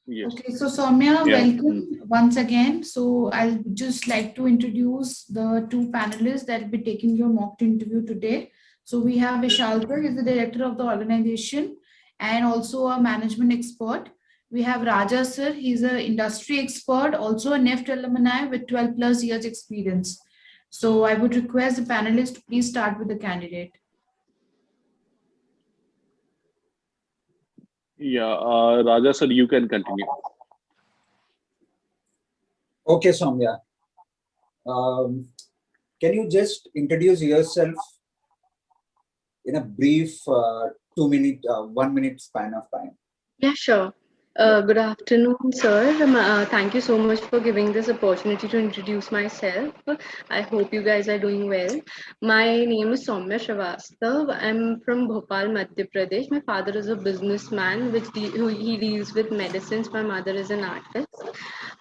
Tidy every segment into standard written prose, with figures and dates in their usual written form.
Yes. Okay, so Soumya, Yeah. welcome once again. So I'll just like to introduce the two panelists that will be taking your mock interview today. So we have Vishalkar, he's the director of the organization and also a management expert. We have Raja sir, he's an industry expert, also a NEFT alumni with 12 plus years experience. So I would request the panelists to please start with the candidate. Yeah. Raja sir, you can continue. Okay, Soumya. Um, can you just introduce yourself in a brief 2 minute, 1 minute span of time? Yeah, sure. Good afternoon, sir. Thank you so much for giving this opportunity to introduce myself. I hope you guys are doing well. My name is Soumya Srivastav. I'm from Bhopal, Madhya Pradesh. My father is a businessman, who he deals with medicines. My mother is an artist.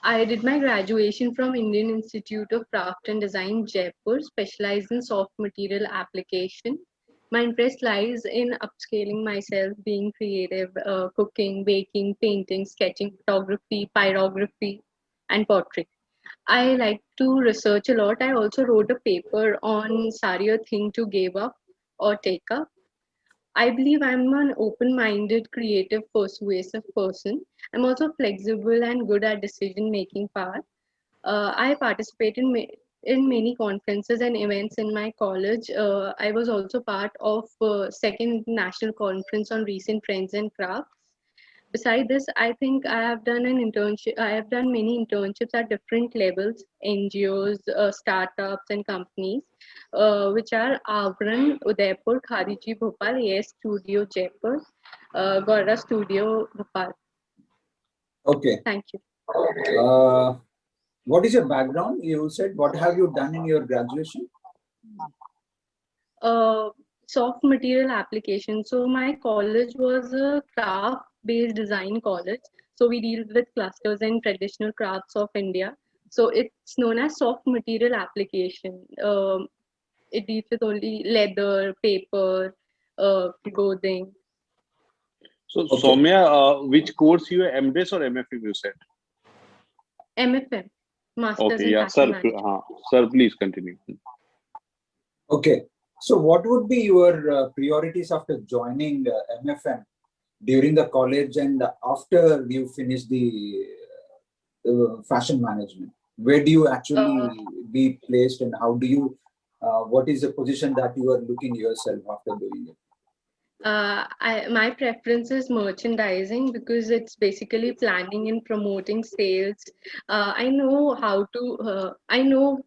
I did my graduation from Indian Institute of Craft and Design, Jaipur, specialized in soft material application. My interest lies in upscaling myself, being creative, cooking, baking, painting, sketching, photography, pyrography, and pottery. I like to research a lot. I also wrote a paper on Sari a thing to give up or take up. I believe I'm an open minded, creative, persuasive person. I'm also flexible and good at decision making part. I participate in many conferences and events in my college. I was also part of second national conference on recent trends and crafts. Beside this, I think I have done an internship. I have done many internships at different levels, NGOs, startups, and companies, which are Avran, Udaipur, Khariji, Bhopal, AS Studio, Jaipur, Gaura Studio, Bhopal. Okay. Thank you. What is your background? You said, what have you done in your graduation? uh, Soft material application. So my college was a craft-based design college. So we deal with clusters and traditional crafts of India. So it's known as soft material application. It deals with only leather, paper, clothing. So Okay. Soumya, which course you are, MDes or MFM you said? MFM, Masters Okay. in Yeah, Fashion sir. Management. Sir, please continue. Okay. So what would be your priorities after joining MFM during the college and after you finish the fashion management? Where do you Uh, actually be placed and how do you, what is the position that you are looking yourself after doing it? My preference is merchandising because it's basically planning and promoting sales. I know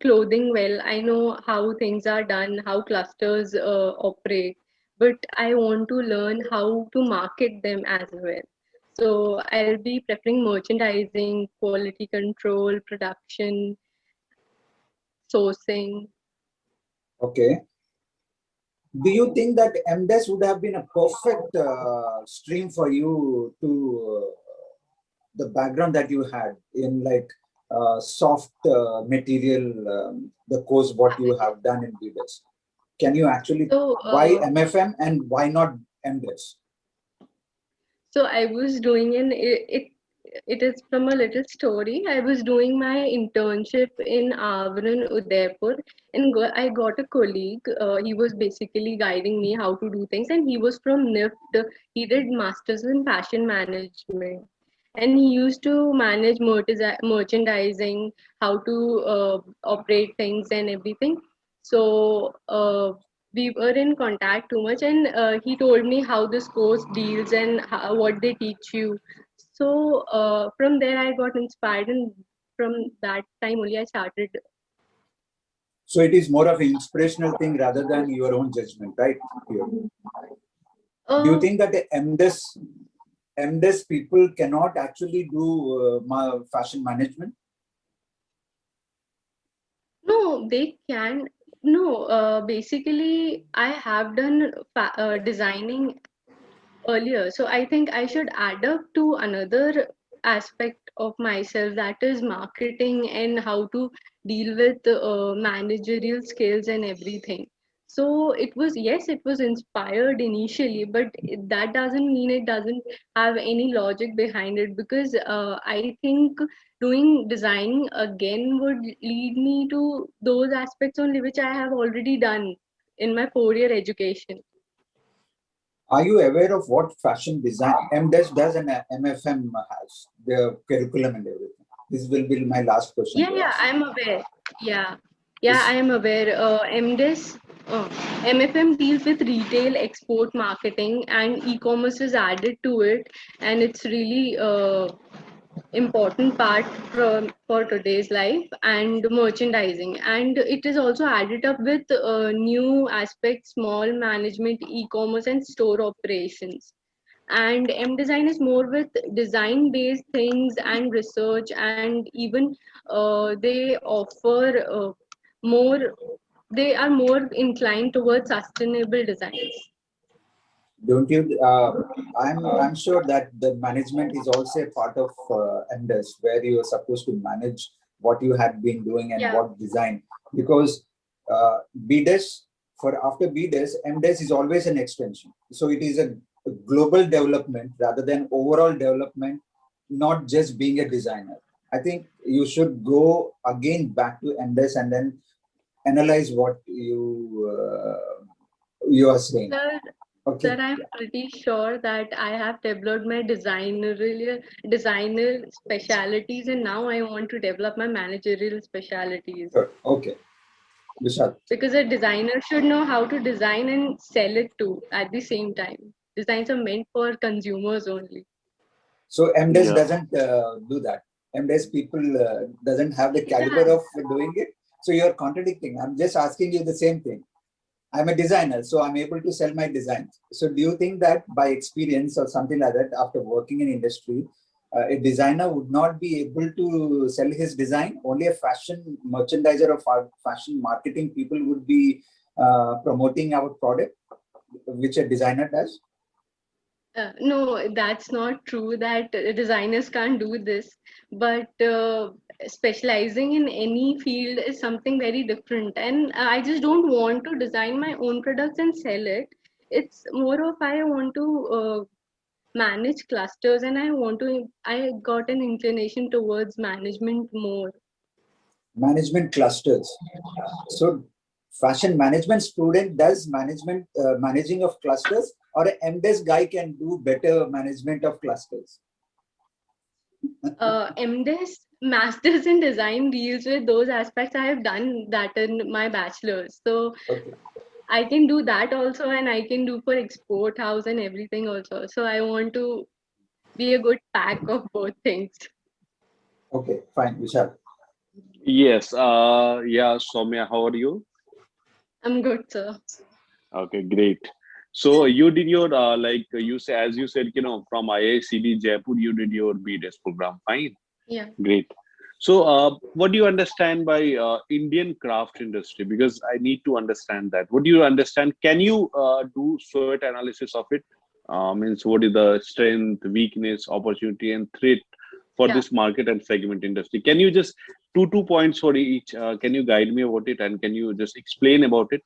clothing well. I know how things are done, how clusters operate, but I want to learn how to market them as well. So I'll be preferring merchandising, quality control, production, sourcing. Okay. Do you think that MDes would have been a perfect stream for you to the background that you had in like soft material, the course what you have done in BDES? Can you actually, So why MFM and why not MDes? So I was doing it is from a little story. I was doing my internship in Avran, Udaipur, and I got a colleague. He was basically guiding me how to do things, and he was from NIFT. He did masters in fashion management, and he used to manage merchandising, how to operate things and everything. So we were in contact too much, and he told me how this course deals and what they teach you. So from there I got inspired, and from that time only I started. So it is more of an inspirational thing rather than your own judgment, right? Here. Do you uh, think that the MDes people cannot actually do fashion management? no, they can. No, basically I have done designing earlier. So I think I should add up to another aspect of myself, that is marketing and how to deal with managerial skills and everything. So it was, yes, it was inspired initially, but that doesn't mean it doesn't have any logic behind it, because I think doing designing again would lead me to those aspects only which I have already done in my 4-year education. Are you aware of what fashion design MDes does and MFM has, the curriculum and everything? This will be my last question Yeah, to yeah, ask. I'm aware. Yeah, yeah, I Is, am aware. MDes, MFM deals with retail, export marketing, and e-commerce is added to it, and it's really important part for today's life, and merchandising, and it is also added up with new aspects, small management, e-commerce, and store operations. And M design is more with design based things and research, and even they offer more, they are more inclined towards sustainable designs. don't you? I'm sure that the management is also a part of MDes, where you are supposed to manage what you had been doing and Yeah. what design. Because BDes, for after BDes, MDes is always an extension. So it is a global development rather than overall development, not just being a designer. I think you should go again back to MDes and then analyze what you are saying. Sir, Okay. sir, I'm pretty sure that I have developed my designer specialities, and now I want to develop my managerial specialities. Sure. Okay. Vishal. Because a designer should know how to design and sell it too at the same time. Designs are meant for consumers only. So MDes Yeah. doesn't do that. MDes people doesn't have the caliber Yeah. of doing it. So you're contradicting. I'm just asking you the same thing. I'm a designer, so I'm able to sell my designs. So do you think that by experience or something like that, after working in industry, a designer would not be able to sell his design? Only a fashion merchandiser or fashion marketing people would be promoting our product, which a designer does? No, that's not true that designers can't do this. But specializing in any field is something very different. And I just don't want to design my own products and sell it. It's more of I want to manage clusters, and I got an inclination towards management more. Management clusters. So fashion management student does management managing of clusters, or a MDes guy can do better management of clusters? MDes Masters in Design deals with those aspects. I have done that in my bachelor's, so Okay. I can do that also, and I can do for export house and everything also. So I want to be a good pack of both things. Okay, fine. Vishal. Yes. Yeah, Soumya, how are you? I'm good, sir. Okay, great. So you did your like you say, as you said, from IICD Jaipur, you did your BDS program. Fine, Yeah. great. So what do you understand by Indian craft industry? Because I need to understand that. What do you understand? Can you do SWOT analysis of it? Means what is the strength, weakness, opportunity, and threat for Yeah. this market and segment industry? Can you just two points for each? Can you guide me about it, and can you just explain about it?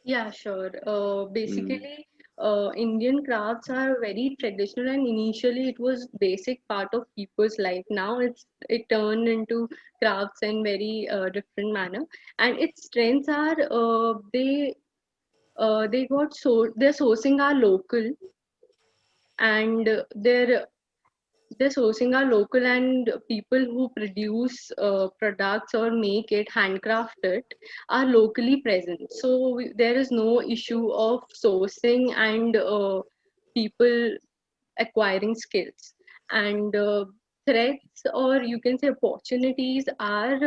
Yeah, sure. Mm. Basically, Indian crafts are very traditional, and initially it was basic part of people's life. Now it turned into crafts in very different manner, and its strengths are they got so their sourcing are local, and their sourcing are local, and people who produce products or make it handcrafted are locally present, so there is no issue of sourcing and people acquiring skills. And threats, or you can say opportunities, are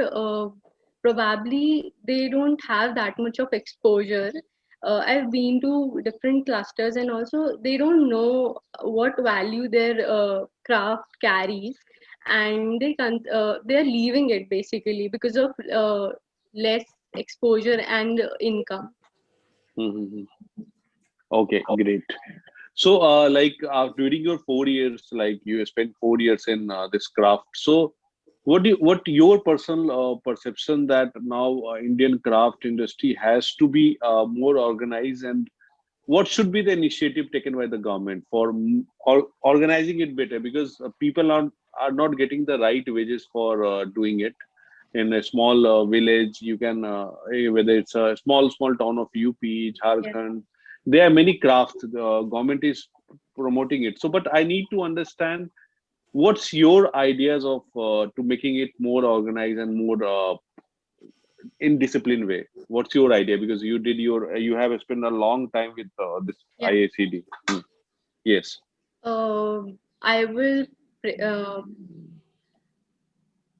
probably they don't have that much of exposure. I've been to different clusters, and also they don't know what value their craft carries, and they're leaving it basically because of less exposure and income. Mhm. Okay, great. So, like during your 4 years, like you spent 4 years in this craft. So, what your personal perception that now Indian craft industry has to be more organized, and what should be the initiative taken by the government for organizing it better, because people are not getting the right wages for doing it. In a small village, you can whether it's a small town of UP, Yes. Jharkhand, there are many crafts. The government is promoting it. So but I need to understand what's your ideas of to making it more organized and more in disciplined way. What's your idea, because you did your you have spent a long time with this Yeah. IACD. Hmm. Yes. I will. Pre-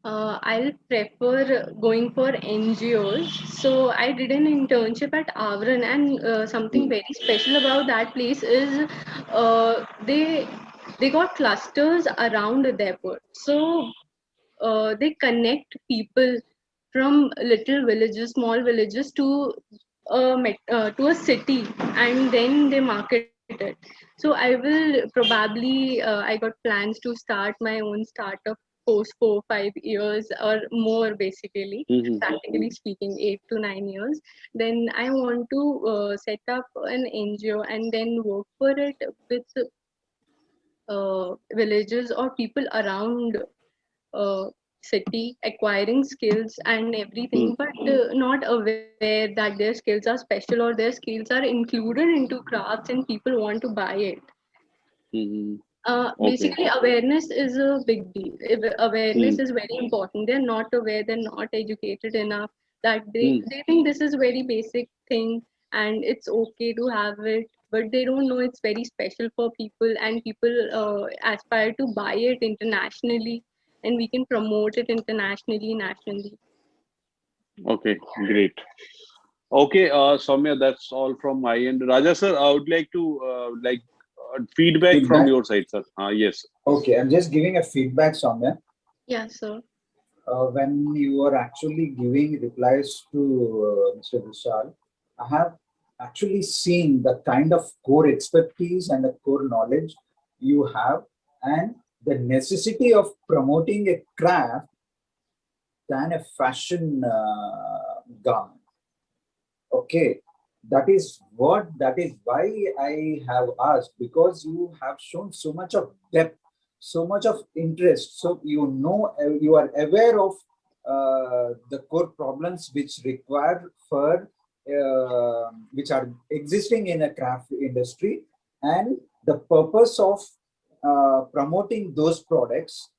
I'll prefer going for NGOs. So I did an internship at Avran, and something Hmm. very special about that place is they got clusters around Udaipur. So they connect people from little villages, small villages to a city, and then they market it. So I will probably I got plans to start my own startup post 4 5 years or more, basically, Hmm. practically speaking, 8 to 9 years. Then I want to set up an NGO and then work for it with villages or people around city, acquiring skills and Hmm. everything, but not aware that their skills are special or their skills are included into crafts and people want to buy it. Hmm. Okay. Basically, awareness is a big deal. Awareness Hmm. is very important. They're not aware, they're not educated enough that Hmm. they think this is very basic thing and it's okay to have it, but they don't know it's very special for people, and people aspire to buy it internationally, and we can promote it internationally, nationally. Okay. Great. Okay, Soumya, that's all from my end. Raja sir, I would like to feedback from Feedback? your side, sir. Yes. Okay, I'm just giving a feedback somewhere. Yeah, so When you are actually giving replies to Mr. Vishal, I have actually seen the kind of core expertise and the core knowledge you have, and the necessity of promoting a craft than a fashion garment. Okay, that is why I have asked, because you have shown so much of depth, so much of interest. So you know, you are aware of the core problems which require for which are existing in a craft industry, and the purpose of promoting those products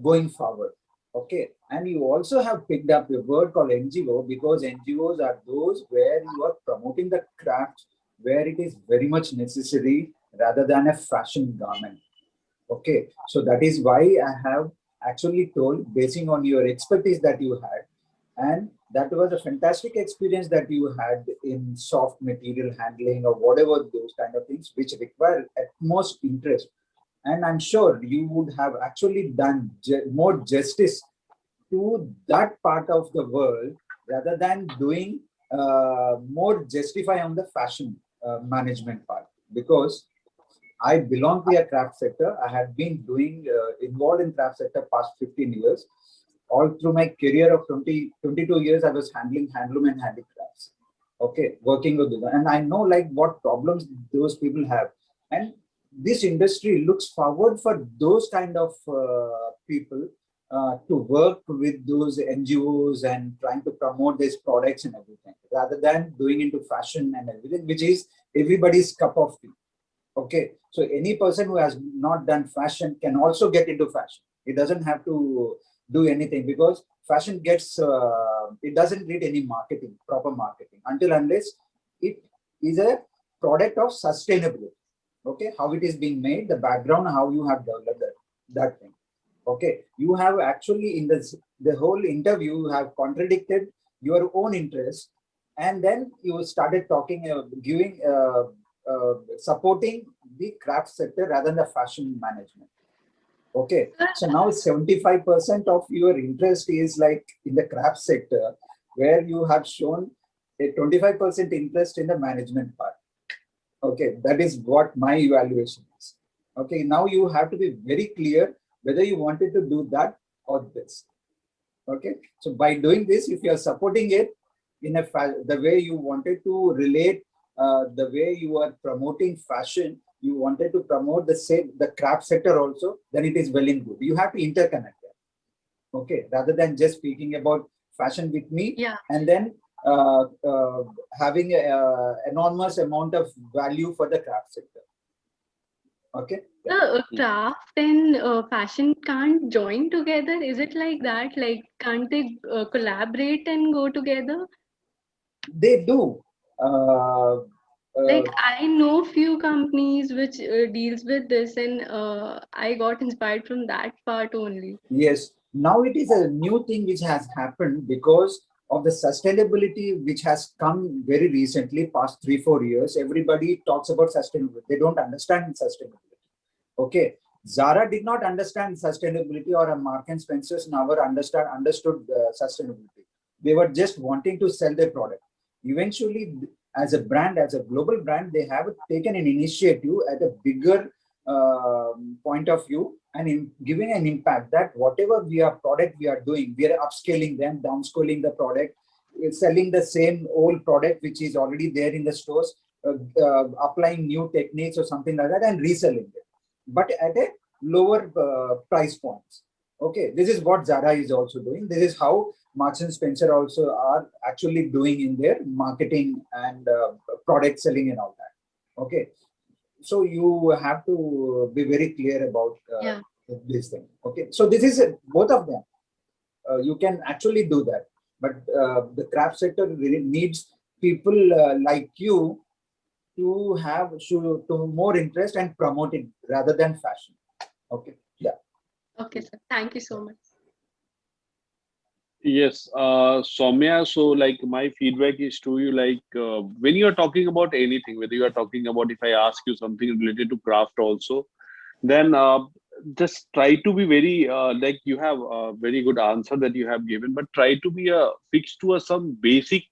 going forward. Okay, and you also have picked up a word called NGO, because NGOs are those where you are promoting the craft where it is very much necessary rather than a fashion garment. Okay, so that is why I have actually told, basing on your expertise that you had, and that was a fantastic experience that you had in soft material handling or whatever those kind of things which require utmost interest. And I'm sure you would have actually done more justice to that part of the world rather than doing more justify on the fashion management part, because I belong to a craft sector. I have been doing involved in craft sector past 15 years. All through my career of 22 years, I was handling handloom and handicrafts. Okay, working with them. And I know like what problems those people have. And this industry looks forward for those kind of people to work with those NGOs and trying to promote these products and everything, rather than doing into fashion and everything, which is everybody's cup of tea. Okay, so any person who has not done fashion can also get into fashion. He doesn't have to do anything, because fashion gets it doesn't need any marketing, proper marketing, until unless it is a product of sustainability. Okay, how it is being made, the background, how you have developed that thing. Okay, you have actually in the whole interview you have contradicted your own interest, and then you started talking giving supporting the craft sector rather than the fashion management. Okay, so now 75% of your interest is like in the craft sector, where you have shown a 25% interest in the management part. Okay, that is what my evaluation is. Okay, now you have to be very clear whether you wanted to do that or this. Okay, so by doing this, if you are supporting it in the way you wanted to relate, the way you are promoting fashion, you wanted to promote the craft sector also, then it is well and good. You have to interconnect that. Okay, rather than just speaking about fashion with me, Yeah. and then having a enormous amount of value for the craft sector. Okay. The craft and fashion can't join together. Is it like that? Like, can't they collaborate and go together? They do. Like, I know few companies which deals with this, and I got inspired from that part only. Yes, now it is a new thing which has happened because of the sustainability which has come very recently, past 3-4 years. Everybody talks about sustainability. They don't understand sustainability. Okay, Zara did not understand sustainability, or a Mark and Spencer's never understood sustainability. They were just wanting to sell their product. Eventually, as a brand, as a global brand, they have taken an initiative at a bigger point of view, and in giving an impact that whatever product we are doing, we are upscaling them, downscaling the product, selling the same old product which is already there in the stores, applying new techniques or something like that, and reselling it, but at a lower price points. Okay, this is what Zara is also doing. This is how Marks and Spencer also are actually doing in their marketing and product selling and all that. Okay, so you have to be very clear about this thing. Okay, so this is both of them. You can actually do that, but the craft sector really needs people like you to to more interest and promoting rather than fashion. Okay, yeah. Okay, sir. Thank you so much. Yes, Soumya, so like my feedback is to you, like when you are talking about anything, whether you are talking about, if I ask you something related to craft also, then just try to be very, like you have a very good answer that you have given, but try to be fixed to some basic,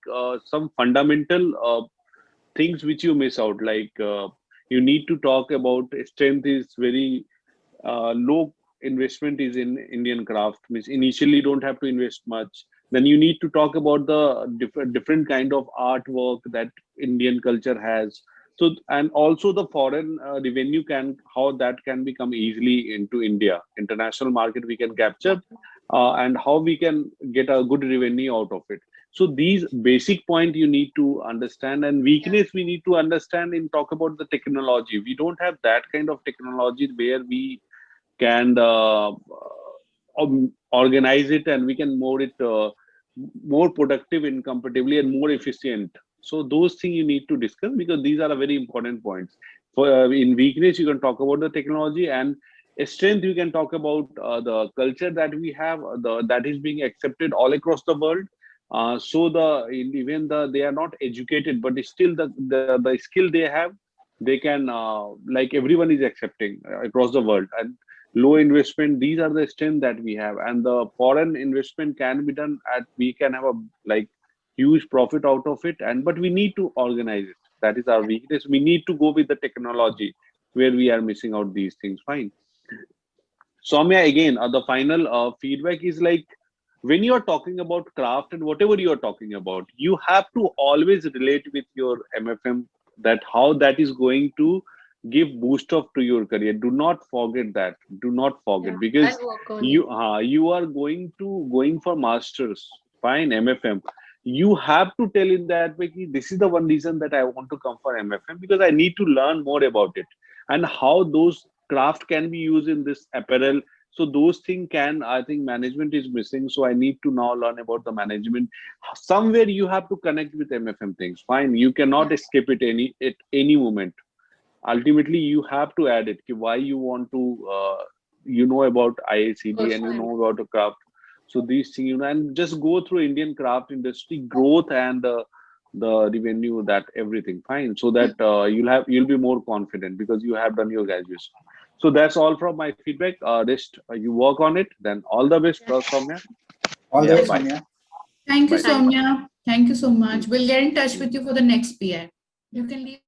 some fundamental things which you miss out. Like you need to talk about strength is very low investment is in Indian craft, means initially don't have to invest much. Then you need to talk about the different kind of artwork that Indian culture has. So, and also the foreign revenue how that can become easily into India international market we can capture, and how we can get a good revenue out of it. So these basic point you need to understand, and weakness we need to understand in talk about the technology. We don't have that kind of technology where we can organize it, and we can more it more productive, incomparatively, and more efficient. So those things you need to discuss, because these are a very important points. For in weakness you can talk about the technology, and strength you can talk about the culture that we have, that is being accepted all across the world. So even they are not educated, but still the skill they have, they can like everyone is accepting across the world. And low investment, these are the strength that we have, and the foreign investment can be done at, we can have a like huge profit out of it, and but we need to organize it. That is our weakness. We need to go with the technology where we are missing out these things. Fine. Soumya, again, the final feedback is like, when you are talking about craft and whatever you are talking about, you have to always relate with your MFM, that how that is going to give boost up to your career. Do not forget that. Do not forget, because I'll work on you are going for masters. Fine, MFM. You have to tell in that way, this is the one reason that I want to come for MFM, because I need to learn more about it and how those craft can be used in this apparel. So those things I think management is missing. So I need to now learn about the management. Somewhere you have to connect with MFM things. Fine, you cannot escape it at any moment. Ultimately, you have to add it. Why you want to, you know about IACD and you know about the craft. So these things, and just go through Indian craft industry growth and the revenue, that everything. Fine, so that you'll be more confident because you have done your graduation. So that's all from my feedback. Rest you work on it. Then all the best, Soumya. All the best, bye. Soumya. Thank you, Bye. Soumya. Thank you so much. We'll get in touch with you for the next PI. You can leave.